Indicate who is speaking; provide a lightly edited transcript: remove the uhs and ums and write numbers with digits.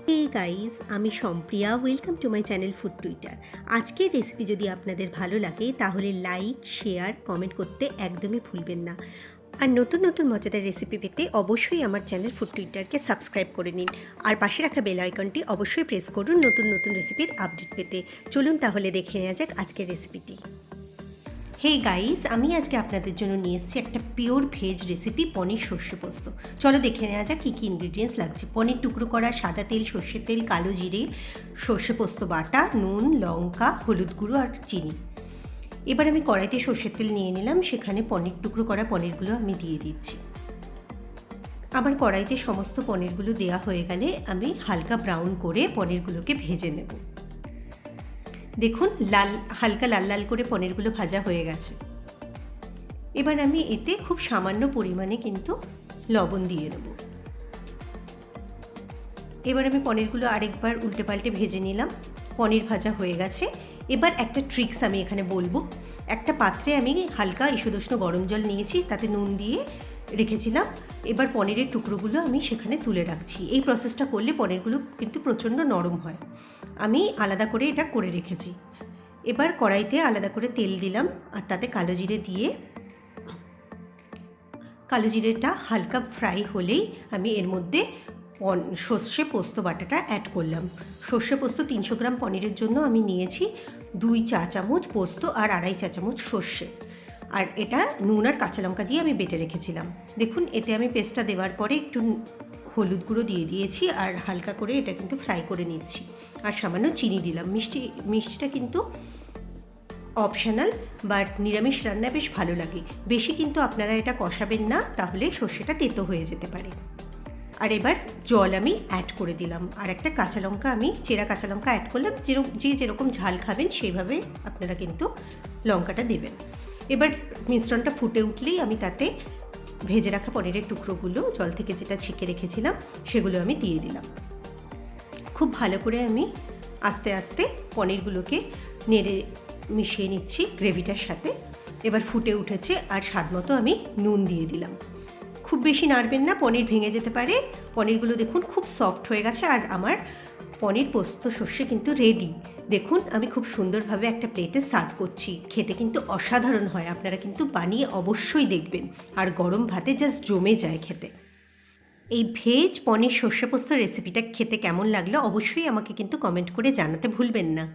Speaker 1: হে guys, আমি Sampriya. Welcome to my channel food twitter. আজকের recipe যদি আপনাদের ভালো লাগে তাহলে লাইক, শেয়ার, কমেন্ট করতে একদমই ভুলবেন না। আর নতুন নতুন মজাদার রেসিপি পেতে অবশ্যই আমার চ্যানেল ফুড টুইটারকে সাবস্ক্রাইব করে নিন। আর পাশে রাখা বেল আইকনটি অবশ্যই প্রেস করুন নতুন নতুন রেসিপির আপডেট পেতে। চলুন তাহলে দেখে নেওয়া যাক আজকের রেসিপিটি। হে গাইস, আমি আজকে আপনাদের জন্য নিয়ে এসেছি একটা পিওর ভেজ রেসিপি, পনির সর্ষে পোস্ত। চলো দেখে নেওয়া যাক কী কী ইনগ্রিডিয়েন্টস লাগছে। পনির টুকরো করা, সাদা তেল, সর্ষের তেল, কালো জিরে, সর্ষে পোস্ত বাটা, নুন, লঙ্কা, হলুদ গুঁড়ো আর চিনি। এবার আমি কড়াইতে সর্ষের তেল নিয়ে নিলাম, সেখানে পনির টুকরো করা পনিরগুলো আমি দিয়ে দিচ্ছি। আমার কড়াইতে সমস্ত পনিরগুলো দেওয়া হয়ে গেলে আমি হালকা ব্রাউন করে পনিরগুলোকে ভেজে নেব। দেখুন হালকা লাল লাল করে পনিরগুলো ভাজা হয়ে গেছে। এবার আমি এতে খুব সামান্য পরিমাণে কিন্তু লবণ দিয়ে দেবো। এবার আমি পনিরগুলো আরেকবার উল্টে পাল্টে ভেজে নিলাম। পনির ভাজা হয়ে গেছে। এবার একটা ট্রিক্স আমি এখানে বলবো। একটা পাত্রে আমি হালকা ঈষদুষ্ণ গরম জল নিয়েছি, তাতে নুন দিয়ে রেখেছিলাম। এবার পনিরের টুকরোগুলো আমি সেখানে তুলে রাখছি। এই প্রসেসটা করলে পনিরগুলো কিন্তু প্রচণ্ড নরম হয়। আমি আলাদা করে এটা করে রেখেছি। এবার কড়াইতে আলাদা করে তেল দিলাম আর তাতে কালো জিরে দিয়ে, কালো জিরেটা হালকা ফ্রাই হলেই আমি এর মধ্যে সর্ষে পোস্ত বাটাটা অ্যাড করলাম। সর্ষে পোস্ত 300 গ্রাম পনিরের জন্য আমি নিয়েছি 2 চা চামচ পোস্ত আর 2.5 চা চামচ সর্ষে। আর এটা নুন আর কাঁচা লঙ্কা দিয়ে আমি বেটে রেখেছিলাম। দেখুন এতে আমি পেস্টটা দেওয়ার পরে একটু হলুদ গুঁড়ো দিয়ে দিয়েছি আর হালকা করে এটা কিন্তু ফ্রাই করে নিচ্ছি। আর সামান্য চিনি দিলাম। মিষ্টিটা কিন্তু অপশনাল, বাট নিরামিষ রান্নায় বেশ ভালো লাগে। বেশি কিন্তু আপনারা এটা কষাবেন না, তাহলে সর্ষেটা তেতো হয়ে যেতে পারে। আর এবার জল আমি অ্যাড করে দিলাম আর একটা কাঁচা লঙ্কা, আমি চেরা কাঁচা লঙ্কা অ্যাড করলাম। যেরকম ঝাল খাবেন সেইভাবে আপনারা কিন্তু লঙ্কাটা দেবেন। এবার মিশ্রণটা ফুটে উঠলেই আমি তাতে ভেজে রাখা পনিরের টুকরোগুলো জল থেকে যেটা ছেঁকে রেখেছিলাম সেগুলো আমি দিয়ে দিলাম। খুব ভালো করে আমি আস্তে আস্তে পনিরগুলোকে নেড়ে মিশিয়ে নিচ্ছি গ্রেভিটার সাথে। এবার ফুটে উঠেছে আর স্বাদ মতো আমি নুন দিয়ে দিলাম। খুব বেশি নাড়বেন না, পনির ভেঙে যেতে পারে। পনিরগুলো দেখুন খুব সফট হয়ে গেছে আর আমার পনির পোস্ত সর্ষে কিন্তু রেডি। দেখুন আমি খুব সুন্দরভাবে একটা প্লেটে সার্ভ করছি। খেতে কিন্তু অসাধারণ হয়, আপনারা কিন্তু বানিয়ে অবশ্যই দেখবেন। আর গরম ভাতে জাস্ট জমে যায় খেতে। এই ভেজ পনির সর্ষে পোস্ত রেসিপিটা খেতে কেমন লাগলো অবশ্যই আমাকে কিন্তু কমেন্ট করে জানাতে ভুলবেন না।